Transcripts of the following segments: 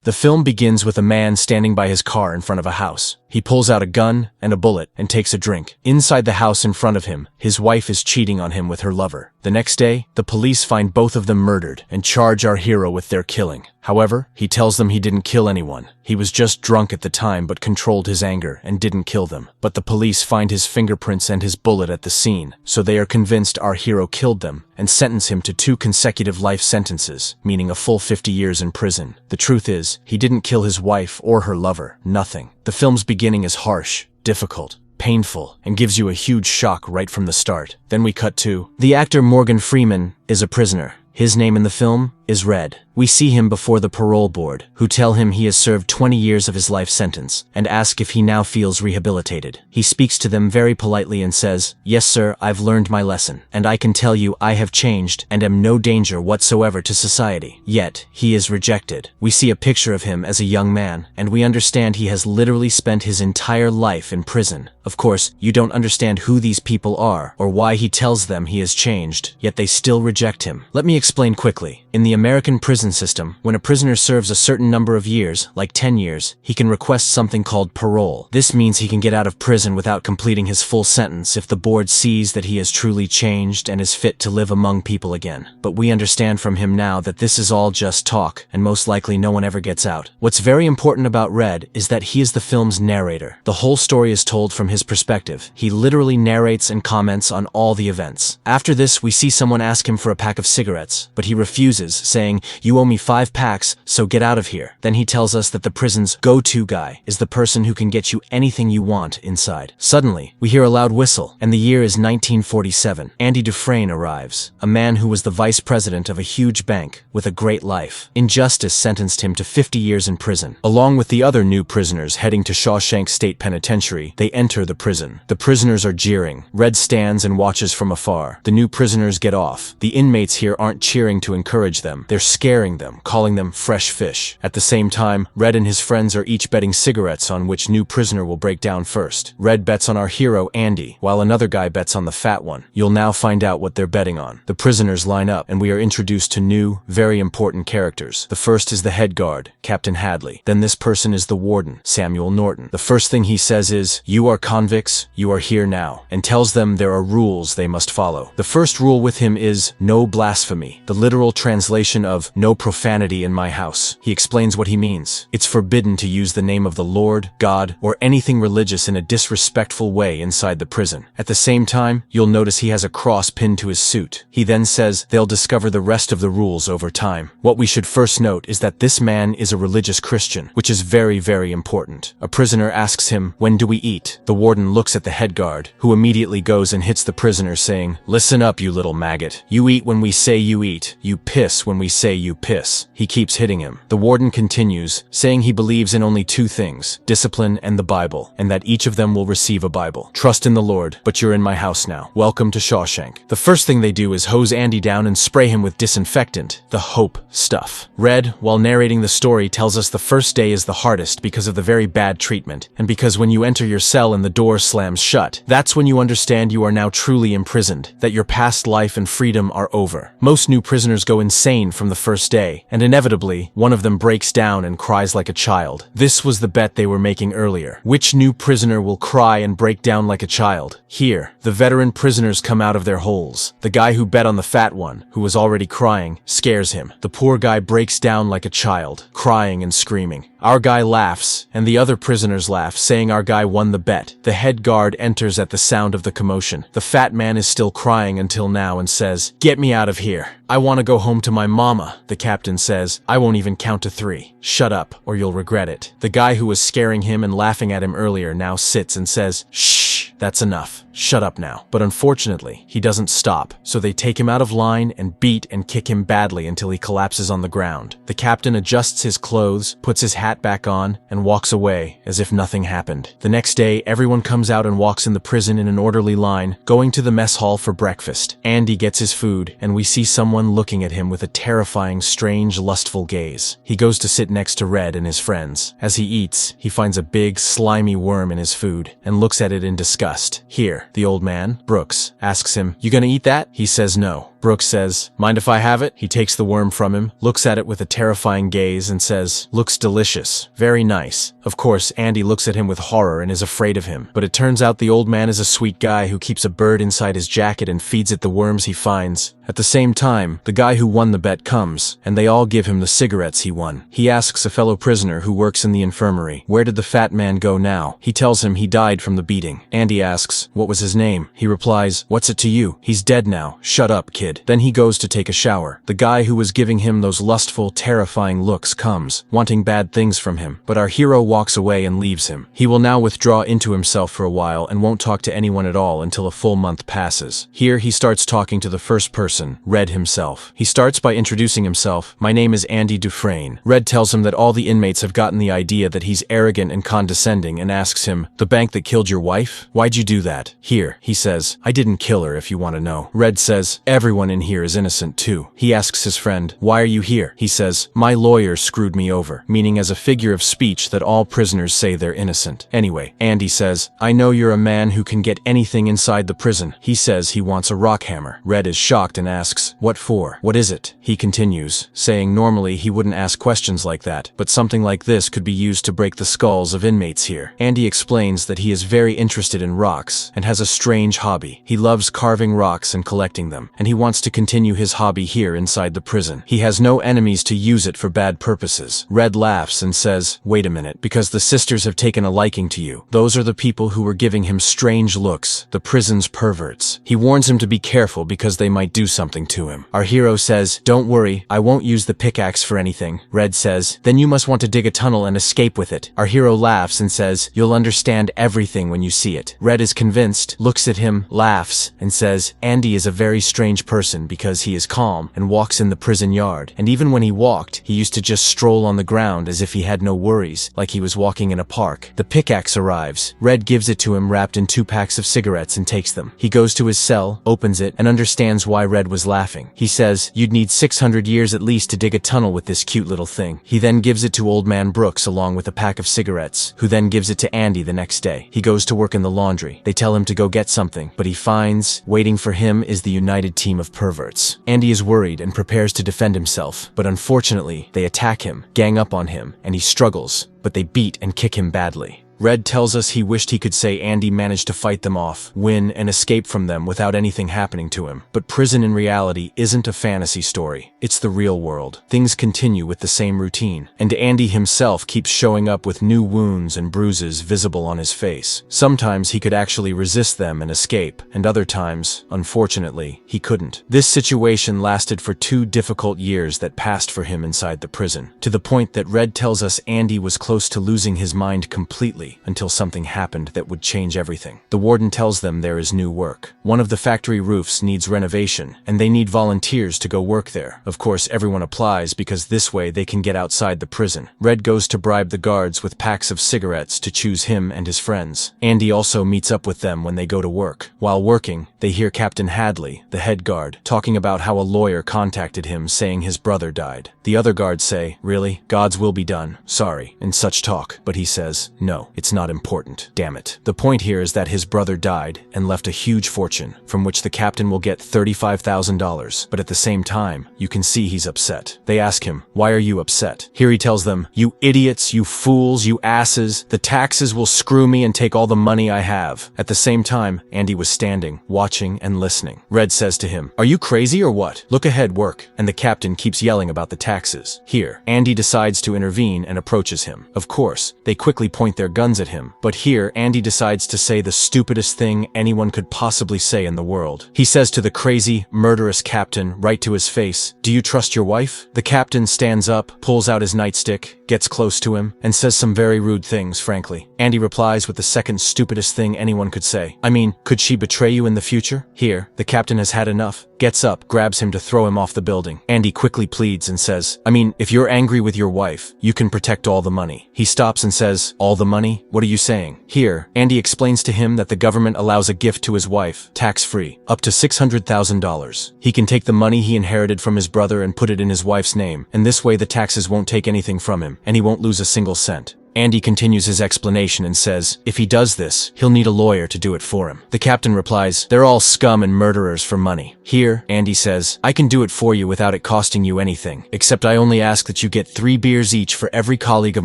The film begins with a man standing by his car in front of a house. He pulls out a gun and a bullet and takes a drink. Inside the house in front of him, his wife is cheating on him with her lover. The next day, the police find both of them murdered and charge our hero with their killing. However, he tells them he didn't kill anyone. He was just drunk at the time but controlled his anger and didn't kill them. But the police find his fingerprints and his bullet at the scene, so they are convinced our hero killed them and sentence him to 2 consecutive life sentences, meaning a full 50 years in prison. The truth is, he didn't kill his wife or her lover. Nothing. The film's beginning is harsh, difficult, painful, and gives you a huge shock right from the start. Then we cut to the actor Morgan Freeman is a prisoner. His name in the film is Red. We see him before the parole board, who tell him he has served 20 years of his life sentence, and ask if he now feels rehabilitated. He speaks to them very politely and says, "Yes, sir, I've learned my lesson, and I can tell you I have changed and am no danger whatsoever to society." Yet, he is rejected. We see a picture of him as a young man, and we understand he has literally spent his entire life in prison. Of course, you don't understand who these people are, or why he tells them he has changed, yet they still reject him. Let me explain quickly. In the American prison system, when a prisoner serves a certain number of years, like 10 years, he can request something called parole. This means he can get out of prison without completing his full sentence if the board sees that he has truly changed and is fit to live among people again. But we understand from him now that this is all just talk, and most likely no one ever gets out. What's very important about Red is that he is the film's narrator. The whole story is told from his perspective. He literally narrates and comments on all the events. After this, we see someone ask him for a pack of cigarettes, but he refuses, saying, "You owe me 5 packs, so get out of here." Then he tells us that the prison's go-to guy is the person who can get you anything you want inside. Suddenly, we hear a loud whistle, and the year is 1947. Andy Dufresne arrives, a man who was the vice president of a huge bank with a great life. Injustice sentenced him to 50 years in prison. Along with the other new prisoners heading to Shawshank State Penitentiary, they enter the prison. The prisoners are jeering. Red stands and watches from afar. The new prisoners get off. The inmates here aren't cheering to encourage them. They're scaring them, calling them fresh fish. At the same time, Red and his friends are each betting cigarettes on which new prisoner will break down first. Red bets on our hero, Andy, while another guy bets on the fat one. You'll now find out what they're betting on. The prisoners line up, and we are introduced to new, very important characters. The first is the head guard, Captain Hadley. Then this person is the warden, Samuel Norton. The first thing he says is, "You are convicts, you are here now," and tells them there are rules they must follow. The first rule with him is no blasphemy, the literal translation of no profanity in my house. He explains what he means. It's forbidden to use the name of the Lord, God, or anything religious in a disrespectful way inside the prison. At the same time, you'll notice he has a cross pinned to his suit. He then says they'll discover the rest of the rules over time. What we should first note is that this man is a religious Christian, which is very, very important. A prisoner asks him, "When do we eat?" The warden looks at the head guard, who immediately goes and hits the prisoner, saying, "Listen up, you little maggot. You eat when we say you eat. You piss when we say you piss." He keeps hitting him. The warden continues, saying he believes in only 2 things, discipline and the Bible, and that each of them will receive a Bible. Trust in the Lord, but you're in my house now. Welcome to Shawshank. The first thing they do is hose Andy down and spray him with disinfectant, the hope stuff. Red, while narrating the story, tells us the first day is the hardest because of the very bad treatment, and because when you enter your cell and the door slams shut, that's when you understand you are now truly imprisoned, that your past life and freedom are over. Most new prisoners go insane from the first day, and inevitably, one of them breaks down and cries like a child. This was the bet they were making earlier. Which new prisoner will cry and break down like a child? Here, the veteran prisoners come out of their holes. The guy who bet on the fat one, who was already crying, scares him. The poor guy breaks down like a child, crying and screaming. Our guy laughs, and the other prisoners laugh, saying our guy won the bet. The head guard enters at the sound of the commotion. The fat man is still crying until now and says, "Get me out of here. I want to go home to my mama." The captain says, "I won't even count to 3. Shut up, or you'll regret it." The guy who was scaring him and laughing at him earlier now sits and says, "Shh, that's enough. Shut up now." But unfortunately, he doesn't stop, so they take him out of line and beat and kick him badly until he collapses on the ground. The captain adjusts his clothes, puts his hat back on, and walks away as if nothing happened. The next day, everyone comes out and walks in the prison in an orderly line, going to the mess hall for breakfast. Andy gets his food, and we see someone looking at him with a terrifying, strange, lustful gaze. He goes to sit next to Red and his friends. As he eats, he finds a big, slimy worm in his food, and looks at it in disgust. Here, the old man, Brooks, asks him, "You gonna eat that?" He says no. Brooks says, "Mind if I have it?" He takes the worm from him, looks at it with a terrifying gaze and says, "Looks delicious. Very nice." Of course, Andy looks at him with horror and is afraid of him, but it turns out the old man is a sweet guy who keeps a bird inside his jacket and feeds it the worms he finds. At the same time, the guy who won the bet comes, and they all give him the cigarettes he won. He asks a fellow prisoner who works in the infirmary, "Where did the fat man go now?" He tells him he died from the beating. Andy asks, "What was his name?" He replies, "What's it to you? He's dead now. Shut up, kid." Then he goes to take a shower. The guy who was giving him those lustful, terrifying looks comes, wanting bad things from him, but our hero walks away and leaves him. He will now withdraw into himself for a while and won't talk to anyone at all until a full month passes. Here he starts talking to the first person, Red himself. He starts by introducing himself. "My name is Andy Dufresne." Red tells him that all the inmates have gotten the idea that he's arrogant and condescending and asks him, "The bank that killed your wife? Why'd you do that?" "Here," he says, "I didn't kill her if you want to know." Red says, "Everyone in here is innocent too." He asks his friend, "Why are you here?" He says, "My lawyer screwed me over," meaning as a figure of speech that all prisoners say they're innocent. Anyway, Andy says, "I know you're a man who can get anything inside the prison." He says he wants a rock hammer. Red is shocked and asks, "What for? What is it?" He continues, saying normally he wouldn't ask questions like that, but something like this could be used to break the skulls of inmates here. Andy explains that he is very interested in rocks and has a strange hobby. He loves carving rocks and collecting them, and he wants to continue his hobby here inside the prison. He has no enemies to use it for bad purposes. Red laughs and says, "Wait a minute, because the sisters have taken a liking to you. Those are the people who were giving him strange looks, the prison's perverts." He warns him to be careful because they might do something to him. Our hero says, "Don't worry, I won't use the pickaxe for anything." Red says, "Then you must want to dig a tunnel and escape with it." Our hero laughs and says, "You'll understand everything when you see it." Red is convinced, looks at him, laughs, and says, "Andy is a very strange person because he is calm and walks in the prison yard, and even when he walked, he used to just stroll on the ground as if he had no worries, like he was walking in a park." The pickaxe arrives. Red gives it to him wrapped in 2 packs of cigarettes and takes them. He goes to his cell, opens it, and understands why Red was laughing. He says, "You'd need 600 years at least to dig a tunnel with this cute little thing." He then gives it to old man Brooks along with a pack of cigarettes, who then gives it to Andy the next day. He goes to work in the laundry. They tell him to go get something, but he finds, waiting for him is the united team of perverts. Andy is worried and prepares to defend himself, but unfortunately, they attack him, gang up on him, and he struggles, but they beat and kick him badly. Red tells us he wished he could say Andy managed to fight them off, win, and escape from them without anything happening to him. But prison in reality isn't a fantasy story. It's the real world. Things continue with the same routine, and Andy himself keeps showing up with new wounds and bruises visible on his face. Sometimes he could actually resist them and escape, and other times, unfortunately, he couldn't. This situation lasted for 2 difficult years that passed for him inside the prison, to the point that Red tells us Andy was close to losing his mind completely until something happened that would change everything. The warden tells them there is new work. One of the factory roofs needs renovation, and they need volunteers to go work there. Of course, everyone applies because this way they can get outside the prison. Red goes to bribe the guards with packs of cigarettes to choose him and his friends. Andy also meets up with them when they go to work. While working, they hear Captain Hadley, the head guard, talking about how a lawyer contacted him saying his brother died. The other guards say, "Really? God's will be done. Sorry," and such talk. But he says, "No, it's not important. Damn it." The point here is that his brother died and left a huge fortune, from which the captain will get $35,000, but at the same time, you can see he's upset. They ask him, "Why are you upset?" Here he tells them, "You idiots, you fools, you asses, the taxes will screw me and take all the money I have." At the same time, Andy was standing, watching and listening. Red says to him, "Are you crazy or what? Look ahead, work." And the captain keeps yelling about the taxes. Here, Andy decides to intervene and approaches him. Of course, they quickly point their guns at him, but here Andy decides to say the stupidest thing anyone could possibly say in the world. He says to the crazy, murderous captain right to his face, "Do you trust your wife?" The captain stands up, pulls out his nightstick, gets close to him, and says some very rude things, frankly. Andy replies with the second stupidest thing anyone could say. "I mean, could she betray you in the future?" Here, the captain has had enough, gets up, grabs him to throw him off the building. Andy quickly pleads and says, "I mean, if you're angry with your wife, you can protect all the money." He stops and says, "All the money? What are you saying?" Here, Andy explains to him that the government allows a gift to his wife, tax-free, up to $600,000. He can take the money he inherited from his brother and put it in his wife's name, and this way the taxes won't take anything from him, and he won't lose a single cent. Andy continues his explanation and says, if he does this, he'll need a lawyer to do it for him. The captain replies, "They're all scum and murderers for money." Here, Andy says, I can do it for you without it costing you anything, except I only ask that you get 3 beers each for every colleague of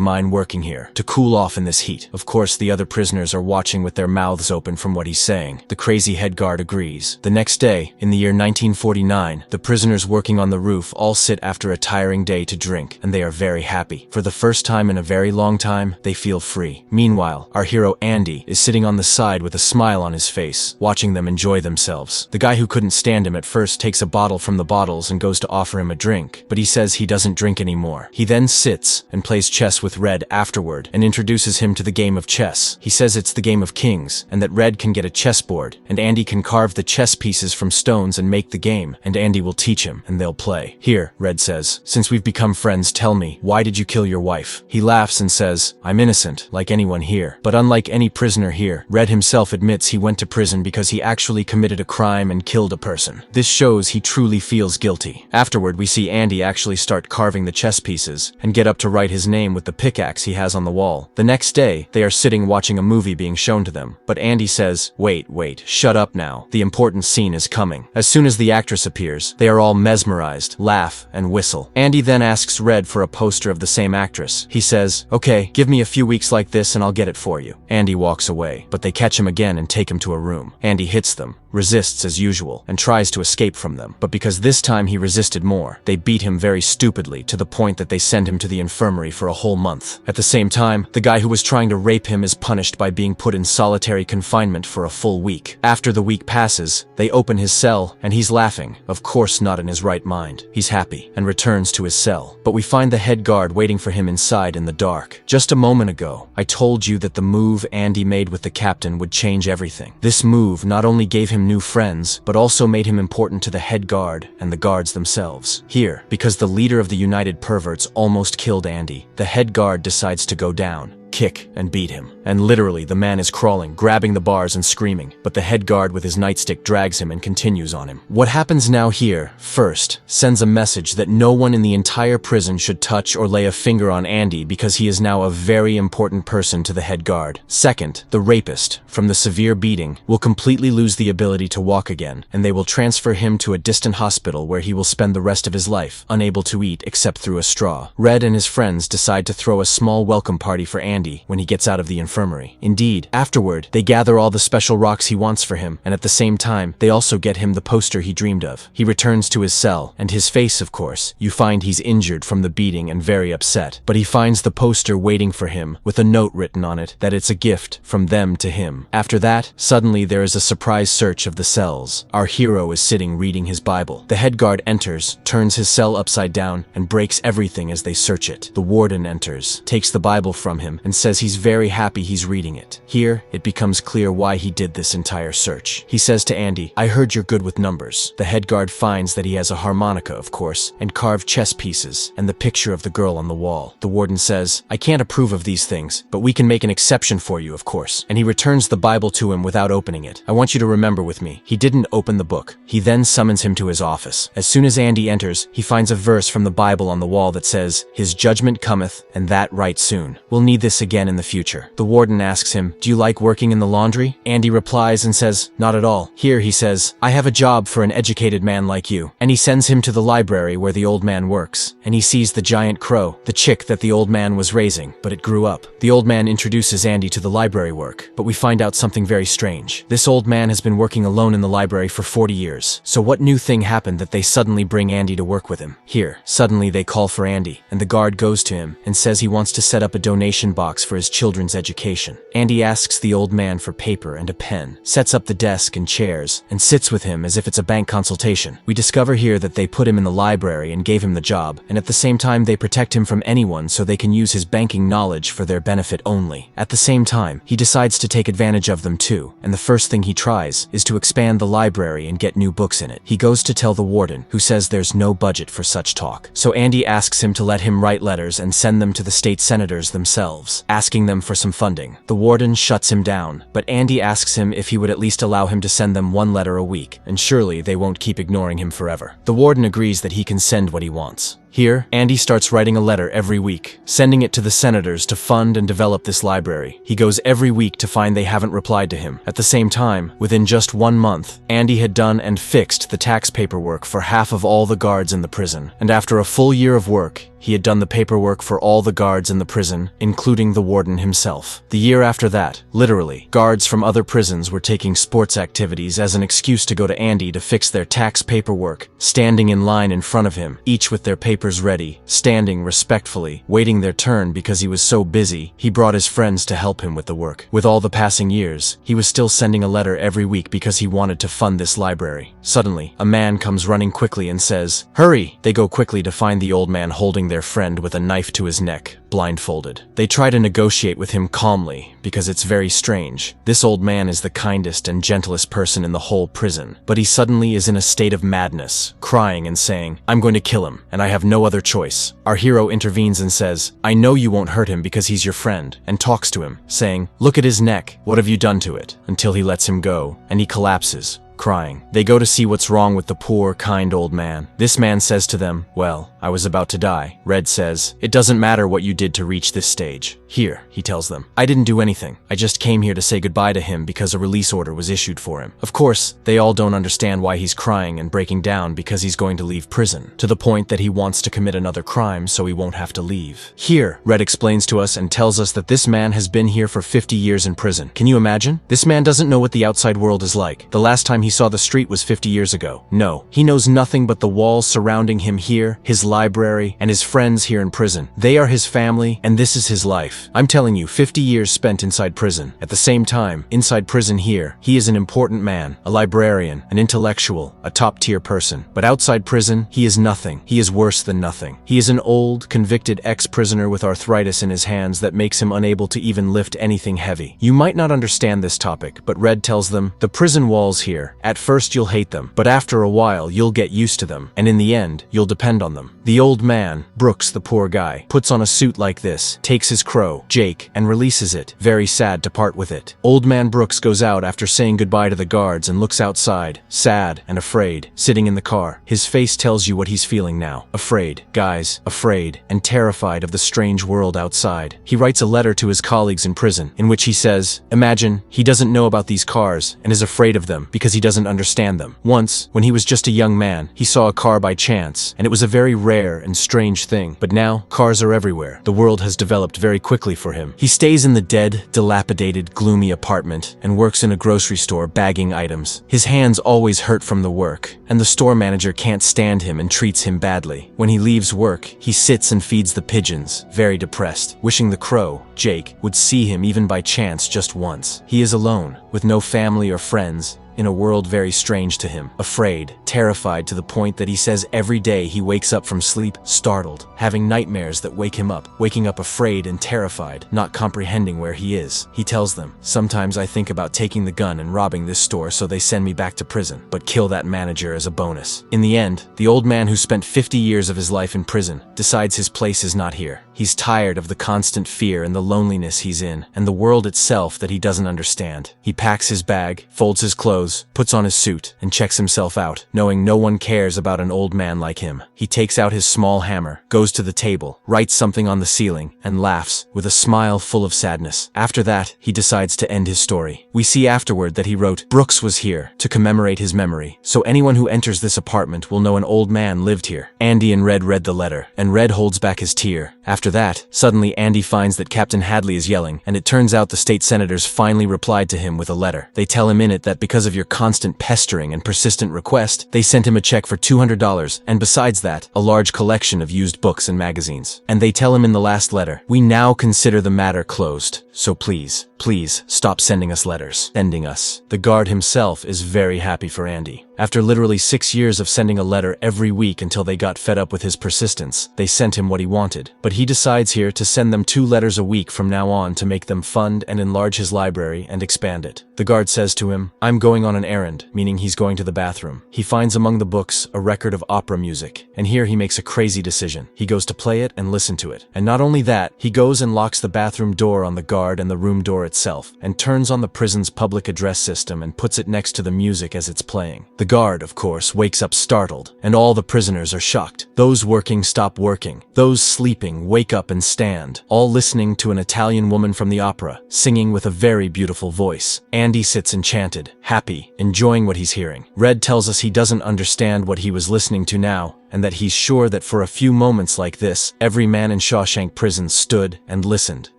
mine working here, to cool off in this heat. Of course, the other prisoners are watching with their mouths open from what he's saying. The crazy head guard agrees. The next day, in the year 1949, the prisoners working on the roof all sit after a tiring day to drink, and they are very happy. For the first time in a very long time, they feel free. Meanwhile, our hero Andy is sitting on the side with a smile on his face, watching them enjoy themselves. The guy who couldn't stand him at first takes a bottle from the bottles and goes to offer him a drink, but he says he doesn't drink anymore. He then sits and plays chess with Red afterward and introduces him to the game of chess. He says it's the game of kings, and that Red can get a chessboard, and Andy can carve the chess pieces from stones and make the game, and Andy will teach him, and they'll play. Here, Red says, since we've become friends, tell me, why did you kill your wife? He laughs and says, I'm innocent, like anyone here. But unlike any prisoner here, Red himself admits he went to prison because he actually committed a crime and killed a person. This shows he truly feels guilty. Afterward, we see Andy actually start carving the chess pieces and get up to write his name with the pickaxe he has on the wall. The next day, they are sitting watching a movie being shown to them, but Andy says, wait, shut up now. The important scene is coming. As soon as the actress appears, they are all mesmerized, laugh, and whistle. Andy then asks Red for a poster of the same actress. He says, okay, give me a few weeks like this and I'll get it for you. Andy walks away, but they catch him again and take him to a room. Andy hits them, resists as usual, and tries to escape from them. But because this time he resisted more, they beat him very stupidly to the point that they send him to the infirmary for a whole month. At the same time, the guy who was trying to rape him is punished by being put in solitary confinement for a full week. After the week passes, they open his cell, and he's laughing, of course not in his right mind. He's happy, and returns to his cell. But we find the head guard waiting for him inside in the dark. Just a moment ago, I told you that the move Andy made with the captain would change everything. This move not only gave him new friends, but also made him important to the head guard and the guards themselves. Here, because the leader of the United Perverts almost killed Andy, the head guard decides to go down, kick, and beat him. And literally, the man is crawling, grabbing the bars and screaming, but the head guard with his nightstick drags him and continues on him. What happens now here, first, sends a message that no one in the entire prison should touch or lay a finger on Andy because he is now a very important person to the head guard. Second, the rapist, from the severe beating, will completely lose the ability to walk again, and they will transfer him to a distant hospital where he will spend the rest of his life, unable to eat except through a straw. Red and his friends decide to throw a small welcome party for Andy when he gets out of the infirmary. Indeed, afterward, they gather all the special rocks he wants for him, and at the same time, they also get him the poster he dreamed of. He returns to his cell, and his face, of course, you find he's injured from the beating and very upset, but he finds the poster waiting for him with a note written on it that it's a gift from them to him. After that, suddenly there is a surprise search of the cells. Our hero is sitting reading his Bible. The head guard enters, turns his cell upside down, and breaks everything as they search it. The warden enters, takes the Bible from him, and says he's very happy he's reading it. Here, it becomes clear why he did this entire search. He says to Andy, I heard you're good with numbers. The head guard finds that he has a harmonica, of course, and carved chess pieces, and the picture of the girl on the wall. The warden says, I can't approve of these things, but we can make an exception for you, of course. And he returns the Bible to him without opening it. I want you to remember with me, he didn't open the book. He then summons him to his office. As soon as Andy enters, he finds a verse from the Bible on the wall that says, His judgment cometh, and that right soon. We'll need this again in the future. The warden asks him, do you like working in the laundry? Andy replies and says, not at all. Here, he says, I have a job for an educated man like you. And he sends him to the library where the old man works. And he sees the giant crow, the chick that the old man was raising, but it grew up. The old man introduces Andy to the library work, but we find out something very strange. This old man has been working alone in the library for 40 years. So what new thing happened that they suddenly bring Andy to work with him? Here, suddenly they call for Andy, and the guard goes to him and says he wants to set up a donation box for his children's education. Andy asks the old man for paper and a pen, sets up the desk and chairs, and sits with him as if it's a bank consultation. We discover here that they put him in the library and gave him the job, and at the same time they protect him from anyone so they can use his banking knowledge for their benefit only. At the same time, he decides to take advantage of them too, and the first thing he tries is to expand the library and get new books in it. He goes to tell the warden, who says there's no budget for such talk. So Andy asks him to let him write letters and send them to the state senators themselves, asking them for some funding. The warden shuts him down, but Andy asks him if he would at least allow him to send them one letter a week, and surely they won't keep ignoring him forever. The warden agrees that he can send what he wants. Here, Andy starts writing a letter every week, sending it to the senators to fund and develop this library. He goes every week to find they haven't replied to him. At the same time, within just 1 month, Andy had done and fixed the tax paperwork for half of all the guards in the prison. And after a full year of work, he had done the paperwork for all the guards in the prison, including the warden himself. The year after that, literally, guards from other prisons were taking sports activities as an excuse to go to Andy to fix their tax paperwork, standing in line in front of him, each with their papers ready, standing respectfully, waiting their turn because he was so busy. He brought his friends to help him with the work. With all the passing years, he was still sending a letter every week because he wanted to fund this library. Suddenly, a man comes running quickly and says, "Hurry!" They go quickly to find the old man holding their friend with a knife to his neck, blindfolded. They try to negotiate with him calmly, because it's very strange. This old man is the kindest and gentlest person in the whole prison, but he suddenly is in a state of madness, crying and saying, "I'm going to kill him, and I have no other choice." Our hero intervenes and says, "I know you won't hurt him because he's your friend," and talks to him, saying, "Look at his neck, what have you done to it?" until he lets him go, and he collapses, crying. They go to see what's wrong with the poor, kind old man. This man says to them, "Well, I was about to die." Red says, "It doesn't matter what you did to reach this stage." "Here," he tells them, "I didn't do anything. I just came here to say goodbye to him because a release order was issued for him." Of course, they all don't understand why he's crying and breaking down because he's going to leave prison, to the point that he wants to commit another crime so he won't have to leave. Here, Red explains to us and tells us that this man has been here for 50 years in prison. Can you imagine? This man doesn't know what the outside world is like. The last time he saw the street was 50 years ago. No, he knows nothing but the walls surrounding him here, his library, and his friends here in prison. They are his family, and this is his life. I'm telling you, 50 years spent inside prison. At the same time, inside prison here, he is an important man, a librarian, an intellectual, a top-tier person. But outside prison, he is nothing. He is worse than nothing. He is an old, convicted ex-prisoner with arthritis in his hands that makes him unable to even lift anything heavy. You might not understand this topic, but Red tells them, the prison walls here, at first you'll hate them, but after a while you'll get used to them, and in the end, you'll depend on them. The old man, Brooks the poor guy, puts on a suit like this, takes his crow, Jake, and releases it, very sad to part with it. Old man Brooks goes out after saying goodbye to the guards and looks outside, sad and afraid, sitting in the car. His face tells you what he's feeling now. Afraid, guys, afraid, and terrified of the strange world outside. He writes a letter to his colleagues in prison, in which he says, imagine, he doesn't know about these cars, and is afraid of them, because he doesn't understand them. Once, when he was just a young man, he saw a car by chance, and it was a very rare and strange thing. But now, cars are everywhere. The world has developed very quickly for him. He stays in the dead, dilapidated, gloomy apartment, and works in a grocery store bagging items. His hands always hurt from the work, and the store manager can't stand him and treats him badly. When he leaves work, he sits and feeds the pigeons, very depressed, wishing the crow, Jake, would see him even by chance just once. He is alone, with no family or friends, in a world very strange to him, afraid, terrified to the point that he says every day he wakes up from sleep, startled, having nightmares that wake him up, waking up afraid and terrified, not comprehending where he is. He tells them, sometimes I think about taking the gun and robbing this store so they send me back to prison, but kill that manager as a bonus. In the end, the old man who spent 50 years of his life in prison decides his place is not here. He's tired of the constant fear and the loneliness he's in, and the world itself that he doesn't understand. He packs his bag, folds his clothes, puts on his suit, and checks himself out, knowing no one cares about an old man like him. He takes out his small hammer, goes to the table, writes something on the ceiling, and laughs, with a smile full of sadness. After that, he decides to end his story. We see afterward that he wrote, Brooks was here, to commemorate his memory, so anyone who enters this apartment will know an old man lived here. Andy and Red read the letter, and Red holds back his tear. After that, suddenly Andy finds that Captain Hadley is yelling, and it turns out the state senators finally replied to him with a letter. They tell him in it that because of your constant pestering and persistent request, they sent him a check for $200, and besides that, a large collection of used books and magazines. And they tell him in the last letter, we now consider the matter closed, so please, please, stop sending us letters. Sending us. The guard himself is very happy for Andy. After literally 6 years of sending a letter every week until they got fed up with his persistence, they sent him what he wanted. But he decides here to send them 2 letters a week from now on to make them fund and enlarge his library and expand it. The guard says to him, I'm going on an errand, meaning he's going to the bathroom. He finds among the books a record of opera music, and here he makes a crazy decision. He goes to play it and listen to it. And not only that, he goes and locks the bathroom door on the guard and the room door itself. itself and turns on the prison's public address system and puts it next to the music as it's playing. The guard, of course, wakes up startled, and all the prisoners are shocked. Those working stop working. Those sleeping wake up and stand, all listening to an Italian woman from the opera, singing with a very beautiful voice. Andy sits enchanted, happy, enjoying what he's hearing. Red tells us he doesn't understand what he was listening to now, and that he's sure that for a few moments like this, every man in Shawshank prison stood and listened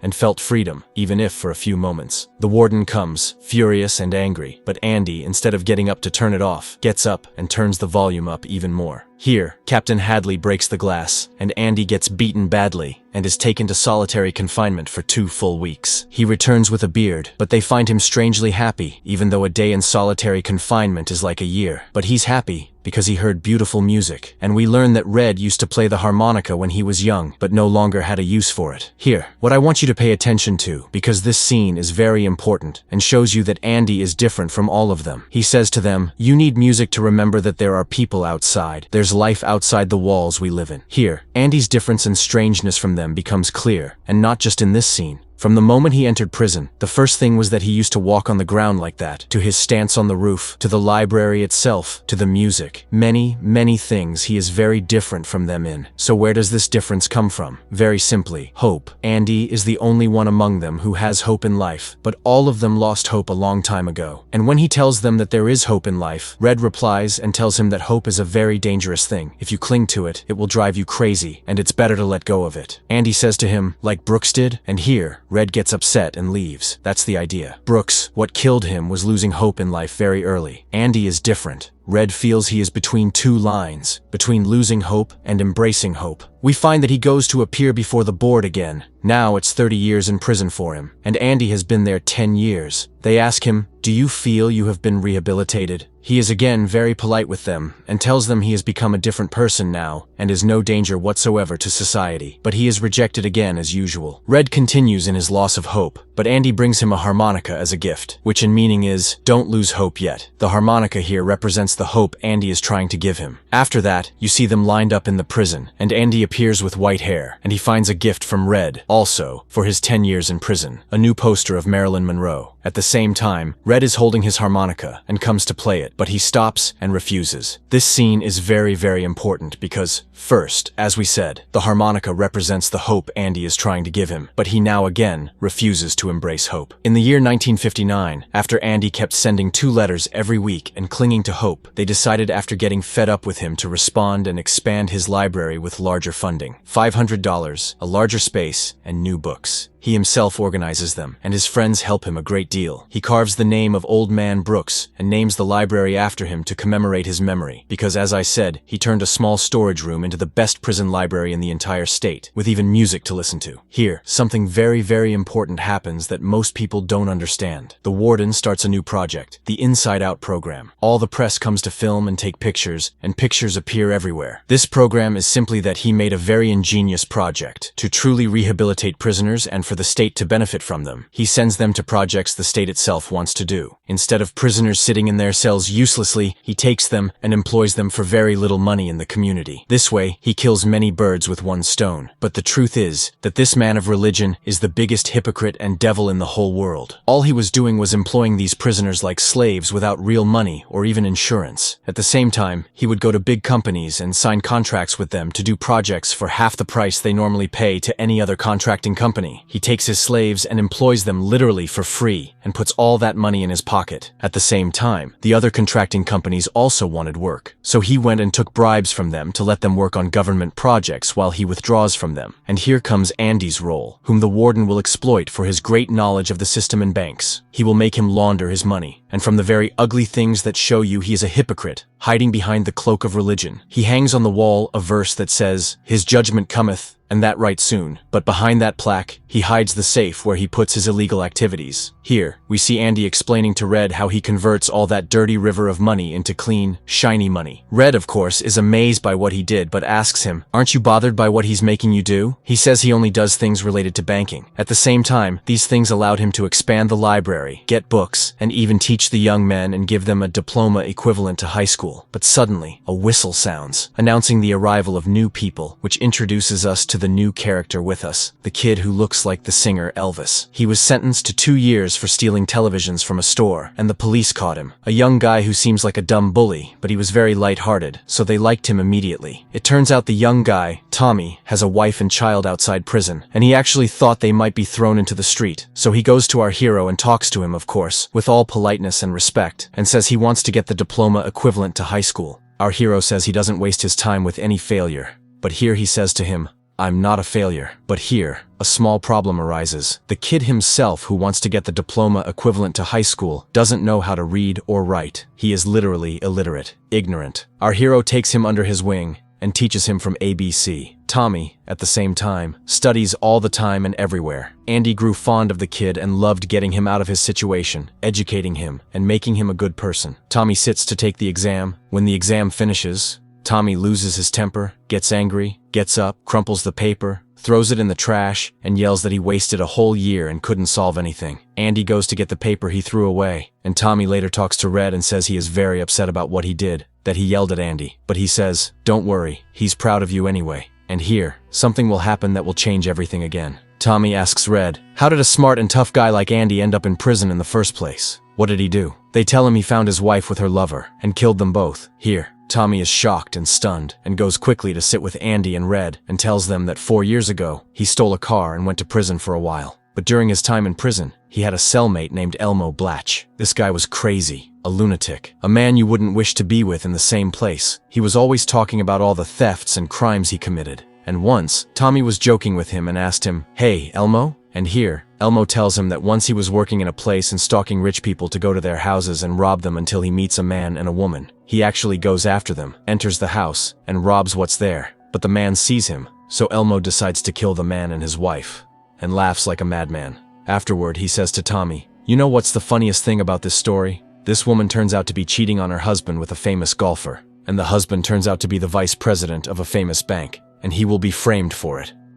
and felt freedom, even if for a few moments. The warden comes, furious and angry, but Andy, instead of getting up to turn it off, gets up and turns the volume up even more. Here, Captain Hadley breaks the glass, and Andy gets beaten badly and is taken to solitary confinement for 2 full weeks. He returns with a beard, but they find him strangely happy, even though a day in solitary confinement is like a year. But he's happy because he heard beautiful music, and we learn that Red used to play the harmonica when he was young, but no longer had a use for it. Here, what I want you to pay attention to, because this scene is very important and shows you that Andy is different from all of them. He says to them, "You need music to remember that there are people outside. There's life outside the walls we live in." Here, Andy's difference and strangeness from them becomes clear, and not just in this scene. From the moment he entered prison, the first thing was that he used to walk on the ground like that, to his stance on the roof, to the library itself, to the music. Many, many things he is very different from them in. So where does this difference come from? Very simply, hope. Andy is the only one among them who has hope in life, but all of them lost hope a long time ago. And when he tells them that there is hope in life, Red replies and tells him that hope is a very dangerous thing. If you cling to it, it will drive you crazy, and it's better to let go of it. Andy says to him, like Brooks did, and here, Red gets upset and leaves. That's the idea. Brooks, what killed him was losing hope in life very early. Andy is different. Red feels he is between 2 lines, between losing hope and embracing hope. We find that he goes to appear before the board again. Now it's 30 years in prison for him, and Andy has been there 10 years. They ask him, "Do you feel you have been rehabilitated?" He is again very polite with them and tells them he has become a different person now and is no danger whatsoever to society. But he is rejected again as usual. Red continues in his loss of hope, but Andy brings him a harmonica as a gift, which in meaning is, don't lose hope yet. The harmonica here represents the hope Andy is trying to give him. After that, you see them lined up in the prison, and Andy appears with white hair, and he finds a gift from Red, also, for his 10 years in prison, a new poster of Marilyn Monroe. At the same time, Red is holding his harmonica and comes to play it, but he stops and refuses. This scene is very, very important because, first, as we said, the harmonica represents the hope Andy is trying to give him, but he now again refuses to embrace hope. In the year 1959, after Andy kept sending 2 letters every week and clinging to hope, they decided after getting fed up with him to respond and expand his library with larger funding. $500, a larger space, and new books. He himself organizes them, and his friends help him a great deal. He carves the name of Old Man Brooks and names the library after him to commemorate his memory, because as I said, he turned a small storage room into the best prison library in the entire state, with even music to listen to. Here, something very, very important happens that most people don't understand. The warden starts a new project, the Inside Out program. All the press comes to film and take pictures, and pictures appear everywhere. This program is simply that he made a very ingenious project to truly rehabilitate prisoners and for the state to benefit from them. He sends them to projects the state itself wants to do. Instead of prisoners sitting in their cells uselessly, he takes them and employs them for very little money in the community. This way, he kills many birds with one stone. But the truth is that this man of religion is the biggest hypocrite and devil in the whole world. All he was doing was employing these prisoners like slaves without real money or even insurance. At the same time, he would go to big companies and sign contracts with them to do projects for half the price they normally pay to any other contracting company. He takes his slaves and employs them literally for free and puts all that money in his pocket. At the same time, the other contracting companies also wanted work, so he went and took bribes from them to let them work on government projects while he withdraws from them. And here comes Andy's role, whom the warden will exploit for his great knowledge of the system and banks. He will make him launder his money, and from the very ugly things that show you he is a hypocrite, hiding behind the cloak of religion, he hangs on the wall a verse that says, "His judgment cometh, and that right soon." But behind that plaque, he hides the safe where he puts his illegal activities. Here, we see Andy explaining to Red how he converts all that dirty river of money into clean, shiny money. Red, of course, is amazed by what he did but asks him, "Aren't you bothered by what he's making you do?" He says he only does things related to banking. At the same time, these things allowed him to expand the library, get books, and even teach teach the young men and give them a diploma equivalent to high school. But suddenly, a whistle sounds, announcing the arrival of new people, which introduces us to the new character with us, the kid who looks like the singer Elvis. He was sentenced to 2 years for stealing televisions from a store, and the police caught him. A young guy who seems like a dumb bully, but he was very light-hearted, so they liked him immediately. It turns out the young guy, Tommy, has a wife and child outside prison, and he actually thought they might be thrown into the street. So he goes to our hero and talks to him, of course, with all politeness and respect, and says he wants to get the diploma equivalent to high school. Our hero says he doesn't waste his time with any failure. But here he says to him, "I'm not a failure." But here, a small problem arises. The kid himself who wants to get the diploma equivalent to high school doesn't know how to read or write. He is literally illiterate, ignorant. Our hero takes him under his wing and teaches him from ABC. Tommy, at the same time, studies all the time and everywhere. Andy grew fond of the kid and loved getting him out of his situation, educating him, and making him a good person. Tommy sits to take the exam. When the exam finishes, Tommy loses his temper, gets angry, gets up, crumples the paper, throws it in the trash, and yells that he wasted a whole year and couldn't solve anything. Andy goes to get the paper he threw away, and Tommy later talks to Red and says he is very upset about what he did, that he yelled at Andy. But he says, "Don't worry, he's proud of you anyway." And here, something will happen that will change everything again. Tommy asks Red, "How did a smart and tough guy like Andy end up in prison in the first place? What did he do?" They tell him he found his wife with her lover and killed them both. Here, Tommy is shocked and stunned and goes quickly to sit with Andy and Red and tells them that 4 years ago, he stole a car and went to prison for a while. But during his time in prison, he had a cellmate named Elmo Blatch. This guy was crazy, a lunatic, a man you wouldn't wish to be with in the same place. He was always talking about all the thefts and crimes he committed. And once, Tommy was joking with him and asked him, "Hey, Elmo?" And here, Elmo tells him that once he was working in a place and stalking rich people to go to their houses and rob them until he meets a man and a woman. He actually goes after them, enters the house, and robs what's there. But the man sees him, so Elmo decides to kill the man and his wife, and laughs like a madman. Afterward, he says to Tommy, "You know what's the funniest thing about this story? This woman turns out to be cheating on her husband with a famous golfer, and the husband turns out to be the vice president of a famous bank, and he will be framed for it."